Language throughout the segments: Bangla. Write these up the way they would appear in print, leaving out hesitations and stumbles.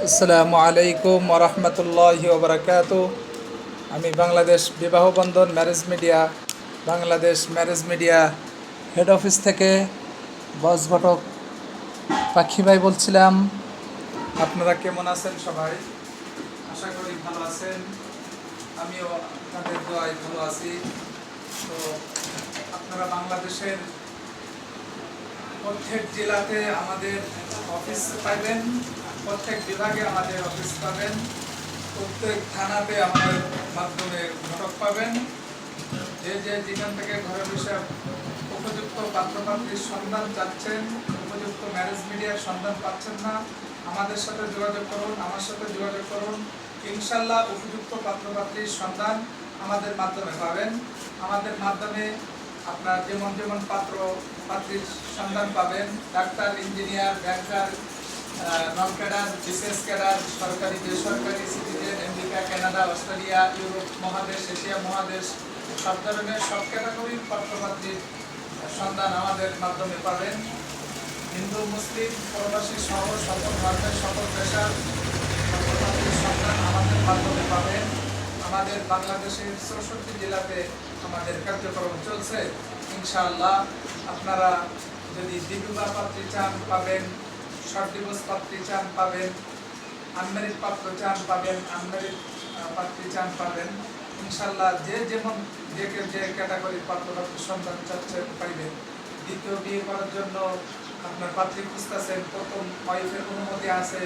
আসসালামু আলাইকুম ওরহমতুল্লাহি ওবরাকাতু। আমি বাংলাদেশ বিবাহ বন্ধন Bangladesh marriage media head office থেকে বস ঘটক পাখি ভাই বলছিলাম। আপনারা কেমন আছেন সবাই? আশা করি ভালো আছেন। আমিও আপনাদের দোয়ায় ভালো আছি। তো আপনারা বাংলাদেশের প্রত্যেক জেলাতে আমাদের অফিস পাবেন, প্রত্যেক বিভাগে আমাদের অফিস পাবেন, প্রত্যেক থানাতে আমাদের মাধ্যমে ঘটক পাবেন। যে যেখান থেকে ঘরে বসে উপযুক্ত পাত্রপাত্রীর সন্ধান চাচ্ছেন, উপযুক্ত ম্যারেজ মিডিয়ার সন্ধান পাচ্ছেন না, আমাদের সাথে যোগাযোগ করুন, আমার সাথে যোগাযোগ করুন। ইনশাল্লাহ উপযুক্ত পাত্রপাত্রীর সন্ধান আমাদের মাধ্যমে পাবেন। আমাদের মাধ্যমে আপনার যেমন যেমন পাত্রপাত্রীর সন্ধান পাবেন, ডাক্তার, ইঞ্জিনিয়ার, ব্যাংকার, নন ক্যাডার, বিশেষ ক্যাডার, সরকারি, বেসরকারি, citizen, America, Canada, Australia, Europe মহাদেশ, এশিয়া মহাদেশ, সব ধরনের সব ক্যাটাগরির পাত্রপাত্রীর সন্ধান আমাদের মাধ্যমে পাবেন। হিন্দু, মুসলিম, প্রবাসী সহ সকল ধর্মের সকল পেশার পাত্রপাত্রীর সন্ধান আমাদের মাধ্যমে পাবেন। আমাদের বাংলাদেশের ৬৪ জেলাতে আমাদের কার্যক্রম চলছে। ইনশাআল্লাহ আপনারা যদি বিধবা পাত্রী চান পাবেন, শর্ট ডিভোর্স পাত্রী চান পাবেন, আনম্যারিড পাত্র চান পাবেন, আনম্যারিড পাত্রী চান পাবেন। ইনশাআল্লাহ যে যেমন যে ক্যাটাগরির পাত্রপাত্রীর সন্ধান চাচ্ছেন পাইবেন। দ্বিতীয় বিয়ে করার জন্য আপনার পাত্রী খুঁজতেছেন, প্রথম ওয়াইফের অনুমতি আছে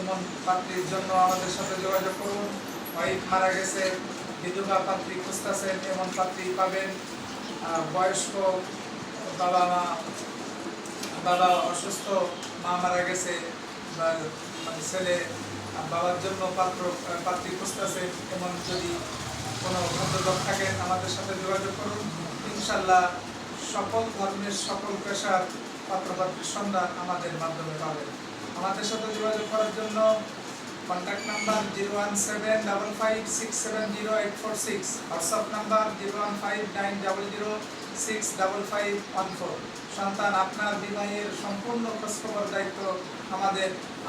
এমন পাত্রীর জন্য আমাদের সাথে যোগাযোগ করুন। ওয়াইফ মারা গেছে, বিধবা পাত্রী খুঁজতেছেন, এমন পাত্রী পাবেন। বয়স্ক বাবা অসুস্থ, মা মারা গেছে, মানে ছেলে বাবার জন্য পাত্রী খুঁজতেছেন, এমন যদি কোনো ভদ্রলোক থাকেন আমাদের সাথে যোগাযোগ করুন। ইনশাল্লাহ সকল ধর্মের সকল পেশার পাত্রপাত্রীর সন্ধান আমাদের মাধ্যমে পাবেন। আমাদের সাথে যোগাযোগ করার জন্য কন্ট্যাক্ট নাম্বার 01755670846, হোয়াটসঅ্যাপ নাম্বার 01590065514। সন্তান আপনার বিবাহের সম্পূর্ণ খোঁজখবর দায়িত্ব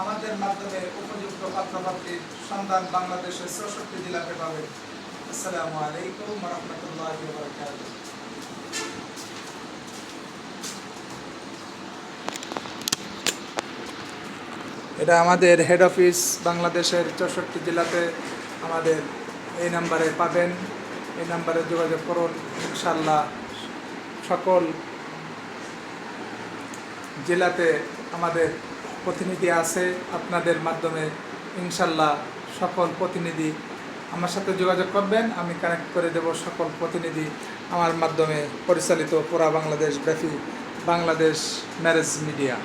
আমাদের মাধ্যমে উপযুক্ত পাত্রপাত্রীর সন্ধান বাংলাদেশের ৬৪ জেলাতে পাবেন। আসসালামু আলাইকুম ওরহমতুল্লাহি ওয়াবারাকাতুহু। এটা আমাদের হেড অফিস, বাংলাদেশের ৬৪ জেলাতে আমাদের এই নাম্বারে পাবেন। এই নাম্বারে যোগাযোগ করুন। ইনশাল্লাহ সকল জেলাতে আমাদের প্রতিনিধি আছে। আপনাদের মাধ্যমে ইনশাল্লাহ সকল প্রতিনিধি আমার সাথে যোগাযোগ করবেন, আমি কানেক্ট করে দেব সকল প্রতিনিধি আমার মাধ্যমে পরিচালিত পুরা বাংলাদেশ ব্যাপী বাংলাদেশ ম্যারেজ মিডিয়া।